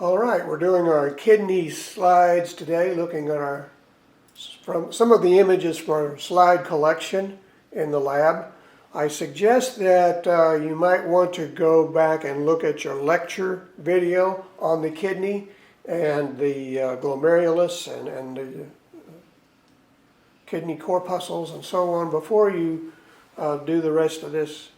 All right, we're doing our kidney slides today, looking at from some of the images from our slide collection in the lab. I suggest that you might want to go back and look at your lecture video on the kidney and the glomerulus and the kidney corpuscles and so on before you do the rest of this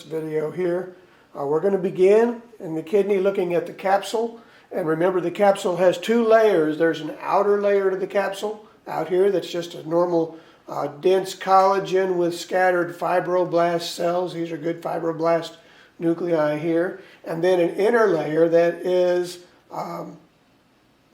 video here. We're going to begin in the kidney looking at the capsule. And remember, the capsule has two layers. There's an outer layer to the capsule out here that's just a normal dense collagen with scattered fibroblast cells. These are good fibroblast nuclei here. And then an inner layer that is a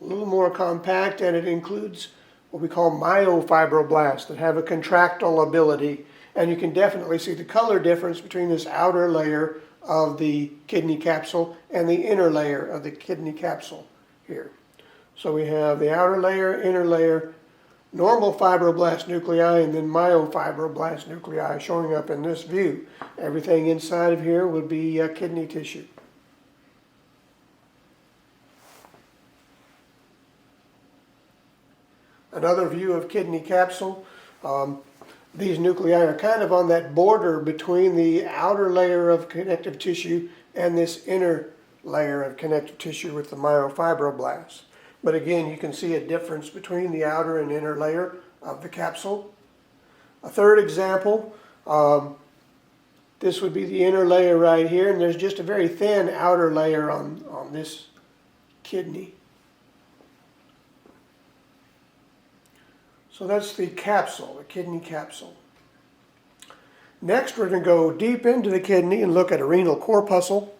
little more compact, and it includes what we call myofibroblasts that have a contractile ability. And you can definitely see the color difference between this outer layer of the kidney capsule and the inner layer of the kidney capsule here. So we have the outer layer, inner layer, normal fibroblast nuclei, and then myofibroblast nuclei showing up in this view. Everything inside of here would be kidney tissue. Another view of kidney capsule. These nuclei are kind of on that border between the outer layer of connective tissue and this inner layer of connective tissue with the myofibroblasts. But again, you can see a difference between the outer and inner layer of the capsule. A third example, this would be the inner layer right here, and there's just a very thin outer layer on this kidney. So that's the capsule, the kidney capsule. Next, we're going to go deep into the kidney and look at a renal corpuscle.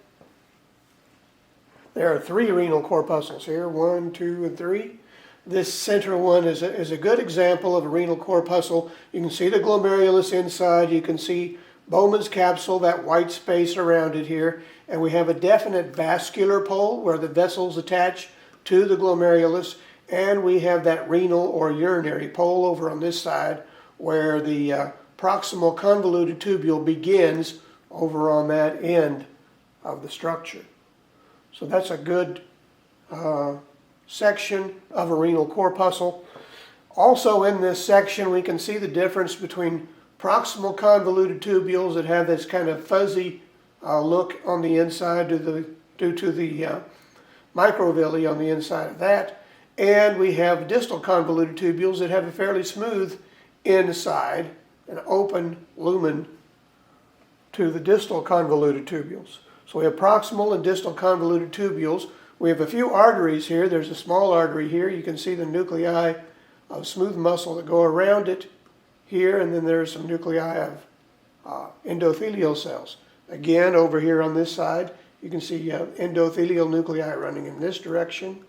There are three renal corpuscles here, 1, 2, and 3. This center one is a good example of a renal corpuscle. You can see the glomerulus inside. You can see Bowman's capsule, that white space around it here. And we have a definite vascular pole where the vessels attach to the glomerulus. And we have that renal or urinary pole over on this side where the proximal convoluted tubule begins over on that end of the structure. So that's a good section of a renal corpuscle. Also in this section we can see the difference between proximal convoluted tubules that have this kind of fuzzy look on the inside due to the microvilli on the inside of that. And we have distal convoluted tubules that have a fairly smooth inside, an open lumen to the distal convoluted tubules. So we have proximal and distal convoluted tubules. We have a few arteries here. There's a small artery here. You can see the nuclei of smooth muscle that go around it here, and then there's some nuclei of endothelial cells. Again, over here on this side, you can see endothelial nuclei running in this direction,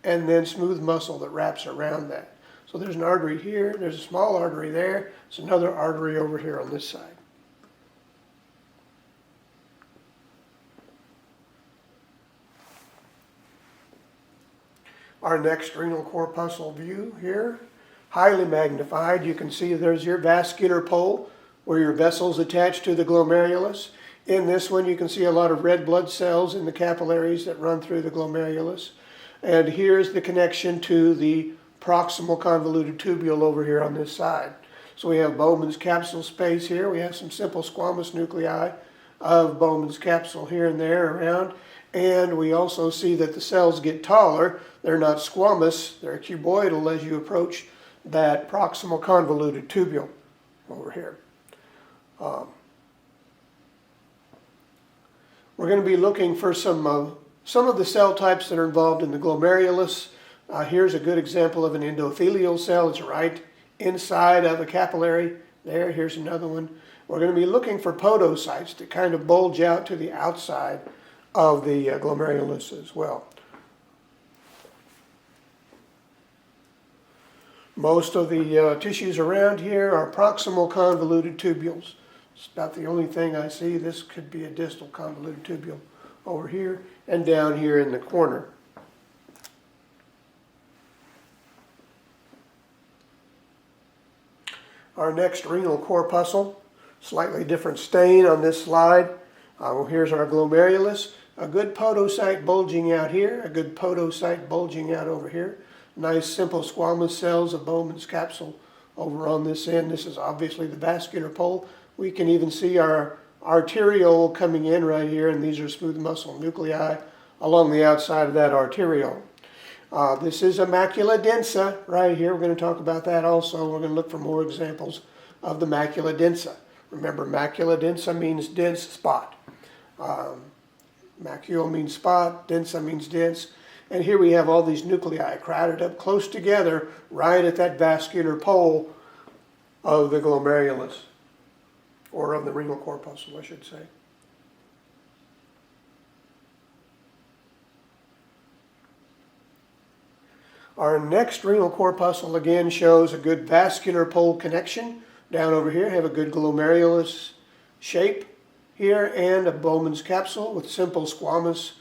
and then smooth muscle that wraps around that. So there's an artery here, there's a small artery there, there's another artery over here on this side. Our next renal corpuscle view here, highly magnified. You can see there's your vascular pole where your vessels attach to the glomerulus. In this one you can see a lot of red blood cells in the capillaries that run through the glomerulus. And here's the connection to the proximal convoluted tubule over here on this side. So we have Bowman's capsule space here. We have some simple squamous nuclei of Bowman's capsule here and there around. And we also see that the cells get taller. They're not squamous, they're cuboidal as you approach that proximal convoluted tubule over here. We're going to be looking for some of the cell types that are involved in the glomerulus. Here's a good example of an endothelial cell. It's right inside of a capillary there. Here's another one. We're going to be looking for podocytes that kind of bulge out to the outside of the glomerulus as well. Most of the tissues around here are proximal convoluted tubules. It's about the only thing I see. This could be a distal convoluted tubule over here and down here in the corner. Our next renal corpuscle, slightly different stain on this slide. Here's our glomerulus. a good podocyte bulging out here, a good podocyte bulging out over here. Nice simple squamous cells of Bowman's capsule over on this end. This is obviously the vascular pole. We can even see our arteriole coming in right here, and these are smooth muscle nuclei along the outside of that arteriole. This is a macula densa right here. We're going to talk about that also. We're going to look for more examples of the macula densa. Remember, macula densa means dense spot. Macula means spot, densa means dense. And here we have all these nuclei crowded up close together right at that vascular pole of the glomerulus, or of the renal corpuscle, I should say. Our next renal corpuscle again shows a good vascular pole connection. Down over here, have a good glomerulus shape here and a Bowman's capsule with simple squamous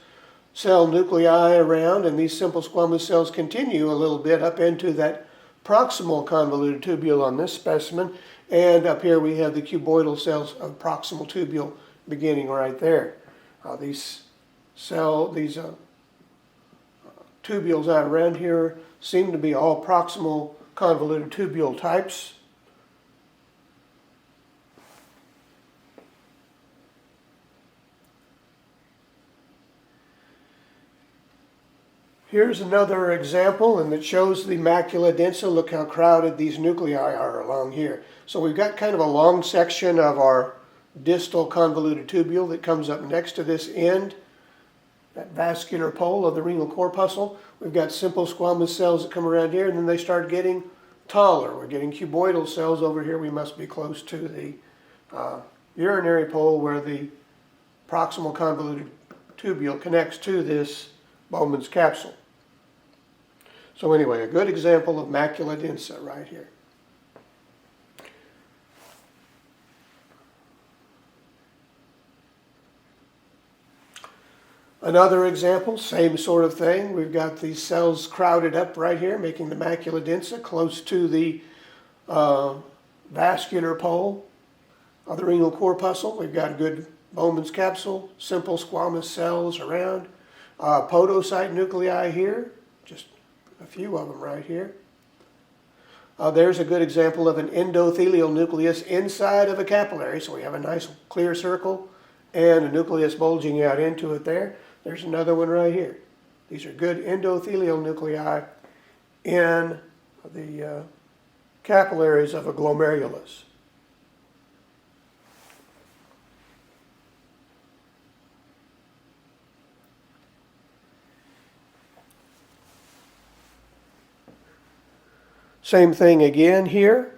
cell nuclei around, and these simple squamous cells continue a little bit up into that proximal convoluted tubule on this specimen, and up here we have the cuboidal cells of proximal tubule beginning right there. These tubules out around here seem to be all proximal convoluted tubule types. Here's another example, and it shows the macula densa. Look how crowded these nuclei are along here. So we've got kind of a long section of our distal convoluted tubule that comes up next to this end, that vascular pole of the renal corpuscle. We've got simple squamous cells that come around here, and then they start getting taller. We're getting cuboidal cells over here. We must be close to the urinary pole where the proximal convoluted tubule connects to this Bowman's capsule. So anyway, a good example of macula densa right here. Another example, same sort of thing. We've got these cells crowded up right here, making the macula densa close to the vascular pole of the renal corpuscle. We've got a good Bowman's capsule, simple squamous cells around, podocyte nuclei here, just a few of them right here. There's a good example of an endothelial nucleus inside of a capillary. So we have a nice clear circle and a nucleus bulging out into it there. There's another one right here. These are good endothelial nuclei in the capillaries of a glomerulus. Same thing again here.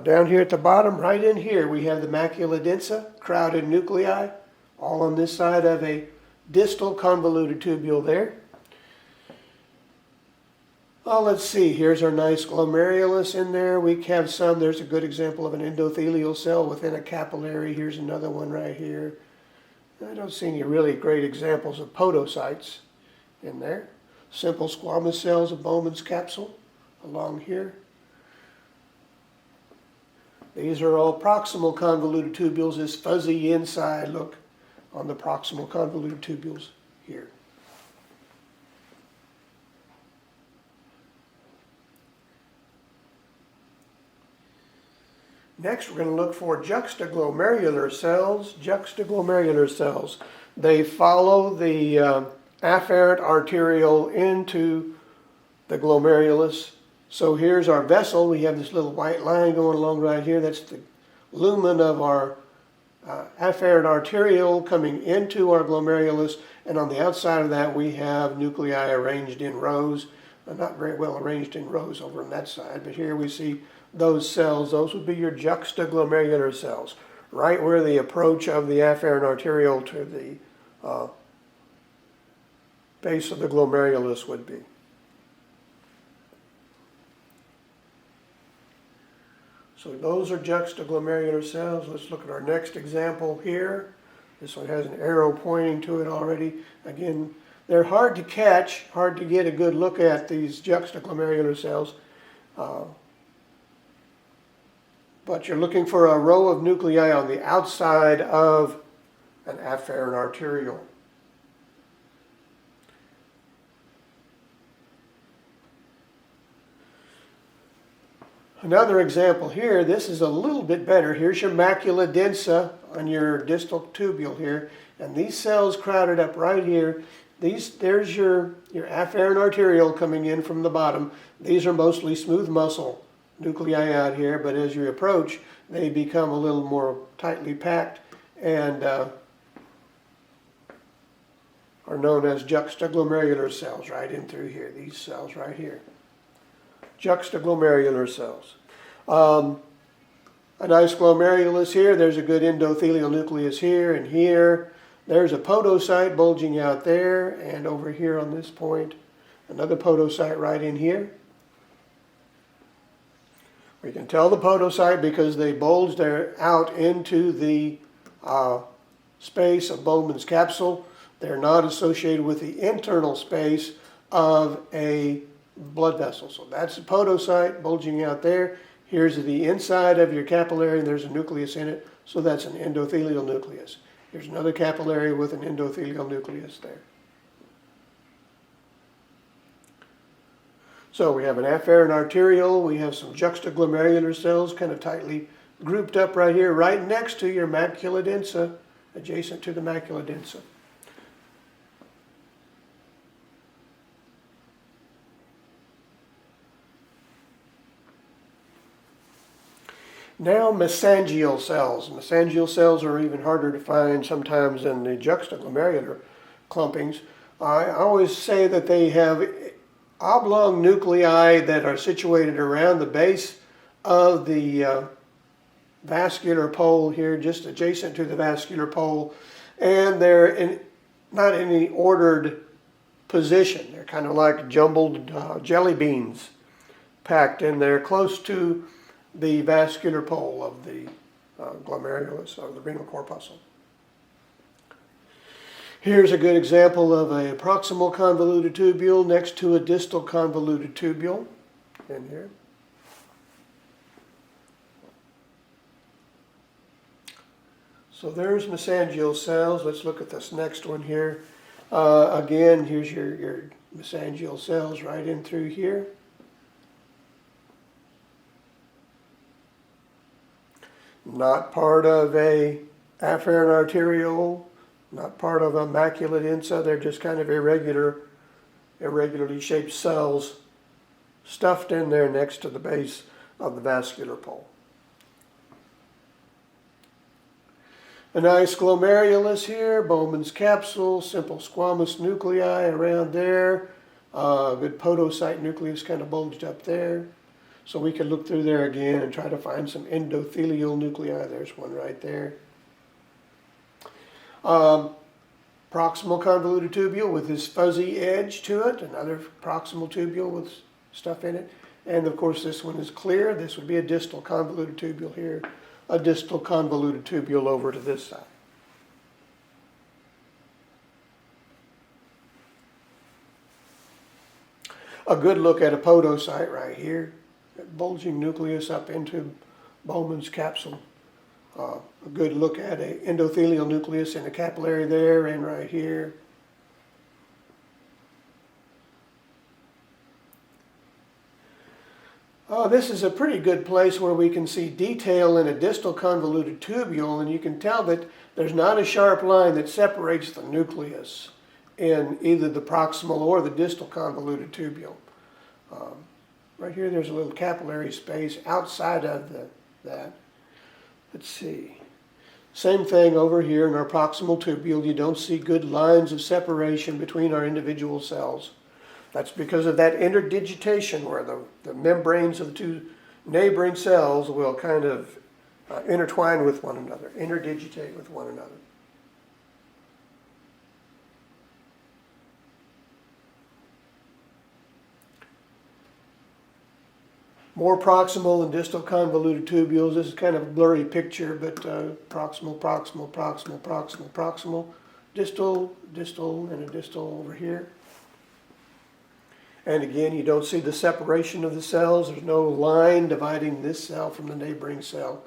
Down here at the bottom, right in here, we have the macula densa, crowded nuclei, all on this side of a distal convoluted tubule there. Let's see, here's our nice glomerulus in there. We have some, there's a good example of an endothelial cell within a capillary. Here's another one right here. I don't see any really great examples of podocytes in there. Simple squamous cells of Bowman's capsule along here. These are all proximal convoluted tubules, this fuzzy inside look on the proximal convoluted tubules here. Next, we're going to look for juxtaglomerular cells. Juxtaglomerular cells. They follow the afferent arteriole into the glomerulus. So here's our vessel. We have this little white line going along right here. That's the lumen of our afferent arteriole coming into our glomerulus. And on the outside of that, we have nuclei arranged in rows. Not very well arranged in rows over on that side, but here we see those cells. Those would be your juxtaglomerular cells, right where the approach of the afferent arteriole to the base of the glomerulus would be. So those are juxtaglomerular cells. Let's look at our next example here. This one has an arrow pointing to it already. Again, they're hard to catch, hard to get a good look at these juxtaglomerular cells. But you're looking for a row of nuclei on the outside of an afferent arteriole. Another example here, this is a little bit better. Here's your macula densa on your distal tubule here, and these cells crowded up right here. There's your afferent arteriole coming in from the bottom. These are mostly smooth muscle nuclei out here, but as you approach, they become a little more tightly packed and are known as juxtaglomerular cells right in through here, these cells right here. Juxtaglomerular cells. A nice glomerulus here. There's a good endothelial nucleus here and here. There's a podocyte bulging out there, and over here on this point, another podocyte right in here. We can tell the podocyte because they bulged out into the space of Bowman's capsule. They're not associated with the internal space of a blood vessel. So that's the podocyte bulging out there. Here's the inside of your capillary, and there's a nucleus in it. So that's an endothelial nucleus. Here's another capillary with an endothelial nucleus there. So we have an afferent arteriole. We have some juxtaglomerular cells kind of tightly grouped up right here, right next to your macula densa, adjacent to the macula densa. Now mesangial cells. Mesangial cells are even harder to find sometimes than the juxtaglomerular clumpings. I always say that they have oblong nuclei that are situated around the base of the vascular pole here, just adjacent to the vascular pole, and they're not in any ordered position. They're kind of like jumbled jelly beans packed in there close to the vascular pole of the glomerulus, or the renal corpuscle. Here's a good example of a proximal convoluted tubule next to a distal convoluted tubule in here. So there's mesangial cells. Let's look at this next one here. Again, here's your mesangial cells right in through here. Not part of a afferent arteriole, not part of a macula densa. They're just kind of irregularly shaped cells stuffed in there next to the base of the vascular pole. A nice glomerulus here, Bowman's capsule, simple squamous nuclei around there. Good podocyte nucleus kind of bulged up there. So we can look through there again and try to find some endothelial nuclei. There's one right there. Proximal convoluted tubule with this fuzzy edge to it. Another proximal tubule with stuff in it. And of course this one is clear. This would be a distal convoluted tubule here. A distal convoluted tubule over to this side. A good look at a podocyte right here. Bulging nucleus up into Bowman's capsule. A good look at an endothelial nucleus in a capillary there and right here. This is a pretty good place where we can see detail in a distal convoluted tubule, and you can tell that there's not a sharp line that separates the nucleus in either the proximal or the distal convoluted tubule. Right here, there's a little capillary space outside of that. Let's see. Same thing over here in our proximal tubule. You don't see good lines of separation between our individual cells. That's because of that interdigitation where the membranes of the two neighboring cells will kind of intertwine with one another, interdigitate with one another. More proximal and distal convoluted tubules. This is kind of a blurry picture, but proximal, proximal, proximal, proximal, proximal, distal, distal, and a distal over here. And again, you don't see the separation of the cells. There's no line dividing this cell from the neighboring cell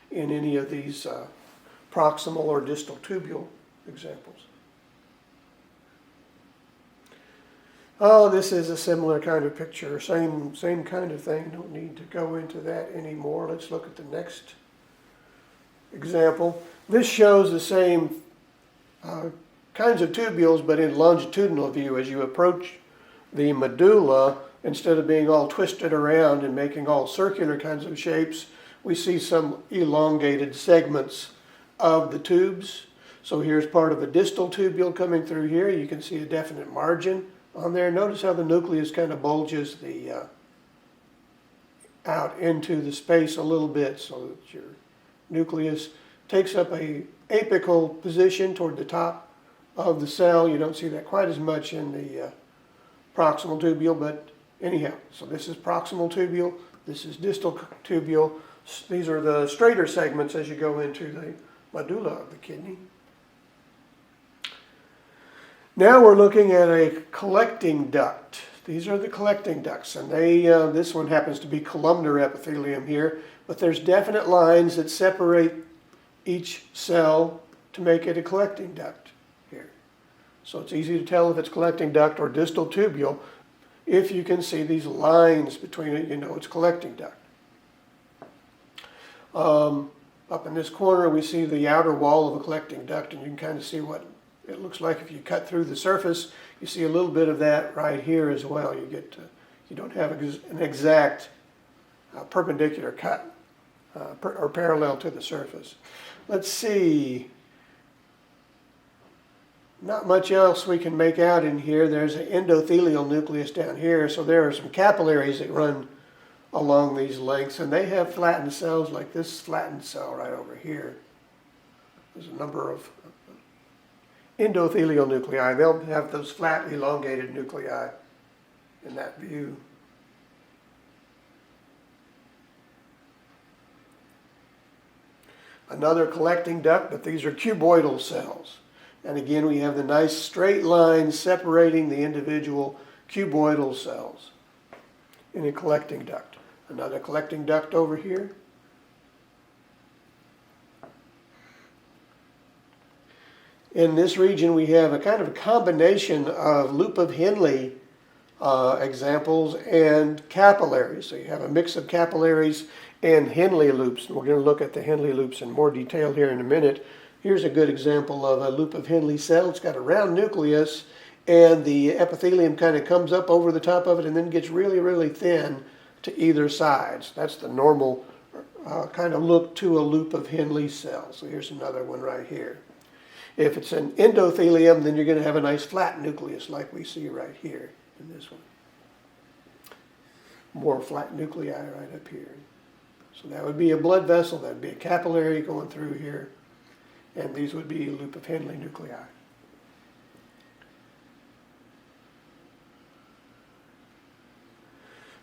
in any of these proximal or distal tubule examples. Oh, this is a similar kind of picture, same kind of thing. Don't need to go into that anymore. Let's look at the next example. This shows the same kinds of tubules, but in longitudinal view. As you approach the medulla, instead of being all twisted around and making all circular kinds of shapes, we see some elongated segments of the tubes. So here's part of a distal tubule coming through here. You can see a definite margin on there. Notice how the nucleus kind of bulges out into the space a little bit, so that your nucleus takes up a apical position toward the top of the cell. You don't see that quite as much in the proximal tubule, but anyhow, so this is proximal tubule, this is distal tubule. These are the straighter segments as you go into the medulla of the kidney. Now we're looking at a collecting duct. These are the collecting ducts, and this one happens to be columnar epithelium here, but there's definite lines that separate each cell to make it a collecting duct here. So it's easy to tell if it's collecting duct or distal tubule. If you can see these lines between it, you know it's collecting duct. Up in this corner we see the outer wall of a collecting duct, and you can kind of see what it looks like if you cut through the surface. You see a little bit of that right here as well. You don't have an exact perpendicular cut or parallel to the surface. Let's see. Not much else we can make out in here. There's an endothelial nucleus down here, so there are some capillaries that run along these lengths, and they have flattened cells like this flattened cell right over here. There's a number of endothelial nuclei. They'll have those flat, elongated nuclei in that view. Another collecting duct, but these are cuboidal cells. And again, we have the nice straight lines separating the individual cuboidal cells in a collecting duct. Another collecting duct over here. In this region, we have a kind of a combination of loop of Henle examples and capillaries. So you have a mix of capillaries and Henle loops. We're going to look at the Henle loops in more detail here in a minute. Here's a good example of a loop of Henle cell. It's got a round nucleus, and the epithelium kind of comes up over the top of it and then gets really, really thin to either sides. That's the normal kind of look to a loop of Henle cell. So here's another one right here. If it's an endothelium, then you're going to have a nice flat nucleus like we see right here in this one. More flat nuclei right up here. So that would be a blood vessel, that would be a capillary going through here, and these would be a loop of Henle nuclei.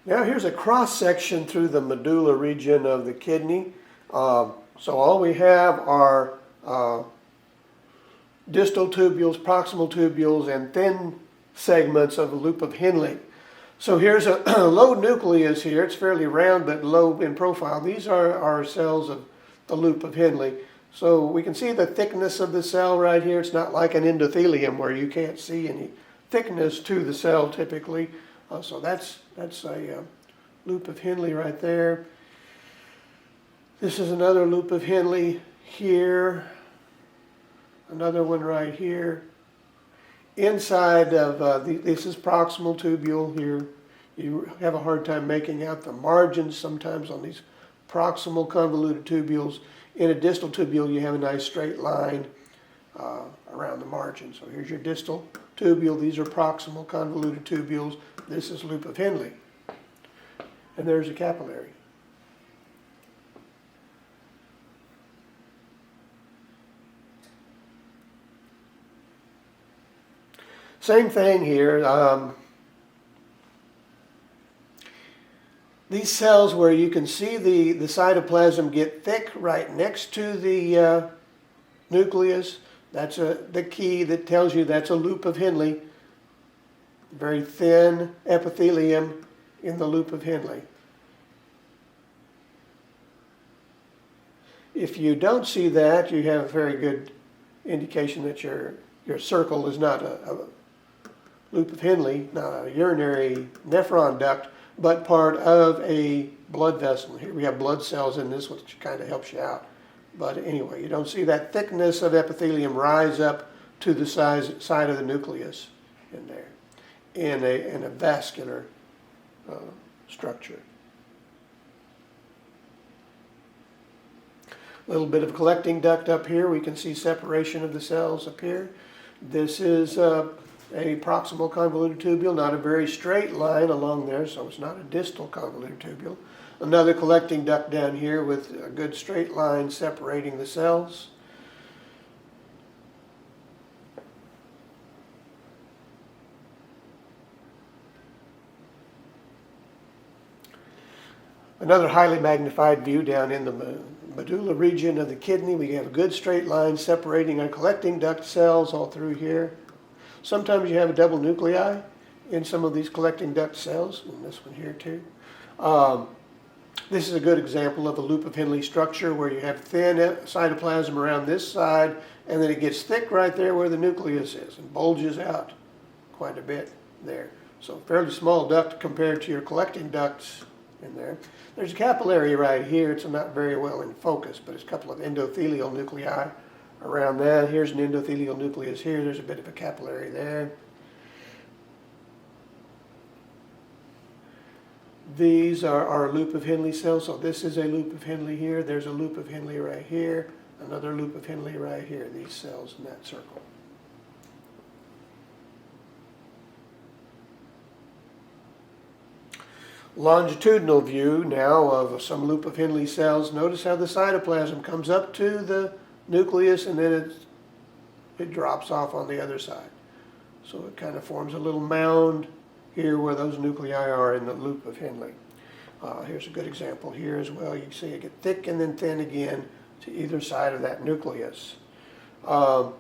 Now here's a cross-section through the medulla region of the kidney. So all we have are distal tubules, proximal tubules, and thin segments of a loop of Henle. So here's a low nucleus here. It's fairly round but low in profile. These are our cells of the loop of Henle. So we can see the thickness of the cell right here. It's not like an endothelium where you can't see any thickness to the cell typically. So that's a loop of Henle right there. This is another loop of Henle here. Another one right here. Inside of this is proximal tubule here. You have a hard time making out the margins sometimes on these proximal convoluted tubules. In a distal tubule, you have a nice straight line around the margin. So here's your distal tubule. These are proximal convoluted tubules. This is loop of Henle. And there's a capillary. Same thing here. These cells where you can see the cytoplasm get thick right next to the nucleus, that's the key that tells you that's a loop of Henle. Very thin epithelium in the loop of Henle. If you don't see that, you have a very good indication that your circle is not loop of Henle, not a urinary nephron duct, but part of a blood vessel. Here we have blood cells in this, which kind of helps you out. But anyway, you don't see that thickness of epithelium rise up to the side of the nucleus in there, in a vascular structure. A little bit of collecting duct up here. We can see separation of the cells up here. This is a proximal convoluted tubule, not a very straight line along there, so it's not a distal convoluted tubule. Another collecting duct down here with a good straight line separating the cells. Another highly magnified view down in the medulla region of the kidney. We have a good straight line separating our collecting duct cells all through here. Sometimes you have a double nuclei in some of these collecting duct cells, and this one here too. This is a good example of a loop of Henle structure where you have thin cytoplasm around this side, and then it gets thick right there where the nucleus is and bulges out quite a bit there. So fairly small duct compared to your collecting ducts in there. There's a capillary right here. It's not very well in focus, but it's a couple of endothelial nuclei around that. Here's an endothelial nucleus here. There's a bit of a capillary there. These are our loop of Henle cells. So this is a loop of Henle here. There's a loop of Henle right here. Another loop of Henle right here. These cells in that circle. Longitudinal view now of some loop of Henle cells. Notice how the cytoplasm comes up to the nucleus and then it drops off on the other side. So it kind of forms a little mound here where those nuclei are in the loop of Henle. Here's a good example here as well. You can see it get thick and then thin again to either side of that nucleus. Trying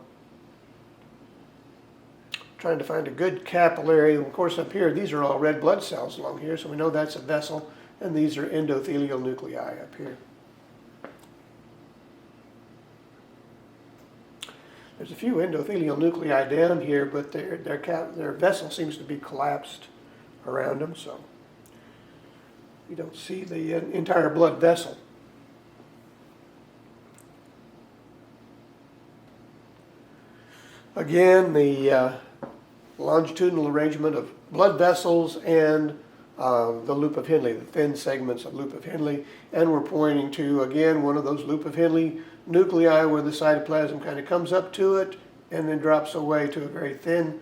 to find a good capillary. Of course, up here, these are all red blood cells along here, so we know that's a vessel, and these are endothelial nuclei up here. There's a few endothelial nuclei down here, but their vessel seems to be collapsed around them, so you don't see the entire blood vessel. Again, the longitudinal arrangement of blood vessels and the loop of Henle, the thin segments of loop of Henle, and we're pointing to, again, one of those loop of Henle nuclei where the cytoplasm kind of comes up to it and then drops away to a very thin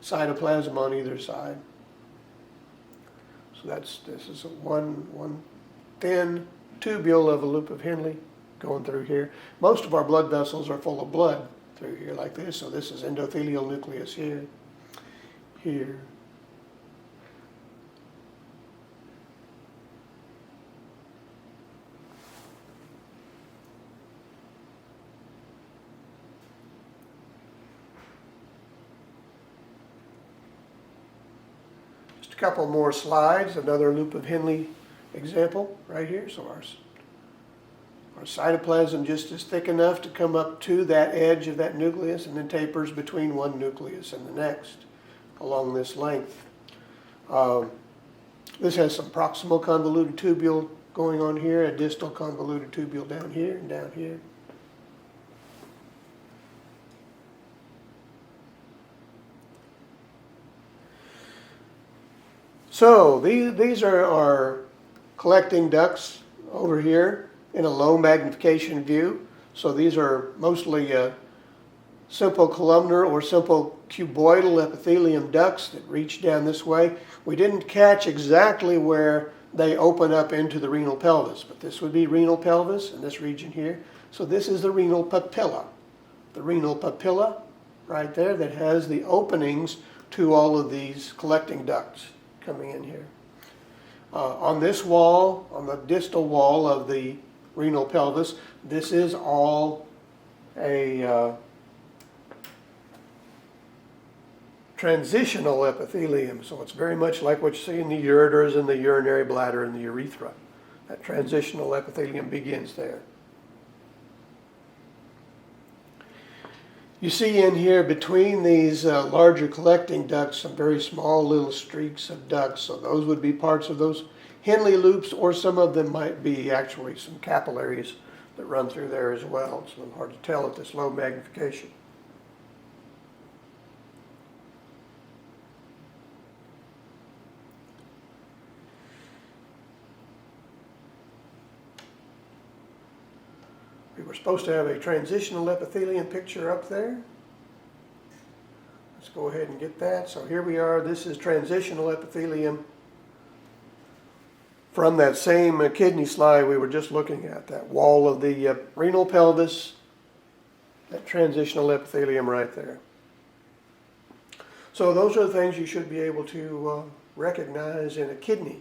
cytoplasm on either side. So this is one thin tubule of a loop of Henle going through here. Most of our blood vessels are full of blood through here like this, so this is endothelial nucleus here. Here. Just a couple more slides, another loop of Henle example right here. So our cytoplasm just is thick enough to come up to that edge of that nucleus and then tapers between one nucleus and the next along this length. This has some proximal convoluted tubule going on here, a distal convoluted tubule down here and down here. So these are our collecting ducts over here in a low magnification view. So these are mostly simple columnar or simple cuboidal epithelium ducts that reach down this way. We didn't catch exactly where they open up into the renal pelvis, but this would be renal pelvis in this region here. So this is the renal papilla. The renal papilla right there that has the openings to all of these collecting ducts coming in here. On this wall, on the distal wall of the renal pelvis, this is all a transitional epithelium, so it's very much like what you see in the ureters and the urinary bladder and the urethra. That transitional epithelium begins there. You see in here between these larger collecting ducts some very small little streaks of ducts. So those would be parts of those Henle loops, or some of them might be actually some capillaries that run through there as well. It's a little hard to tell at this low magnification. We were supposed to have a transitional epithelium picture up there. Let's go ahead and get that. So here we are. This is transitional epithelium from that same kidney slide we were just looking at, that wall of the renal pelvis, that transitional epithelium right there. So those are the things you should be able to recognize in a kidney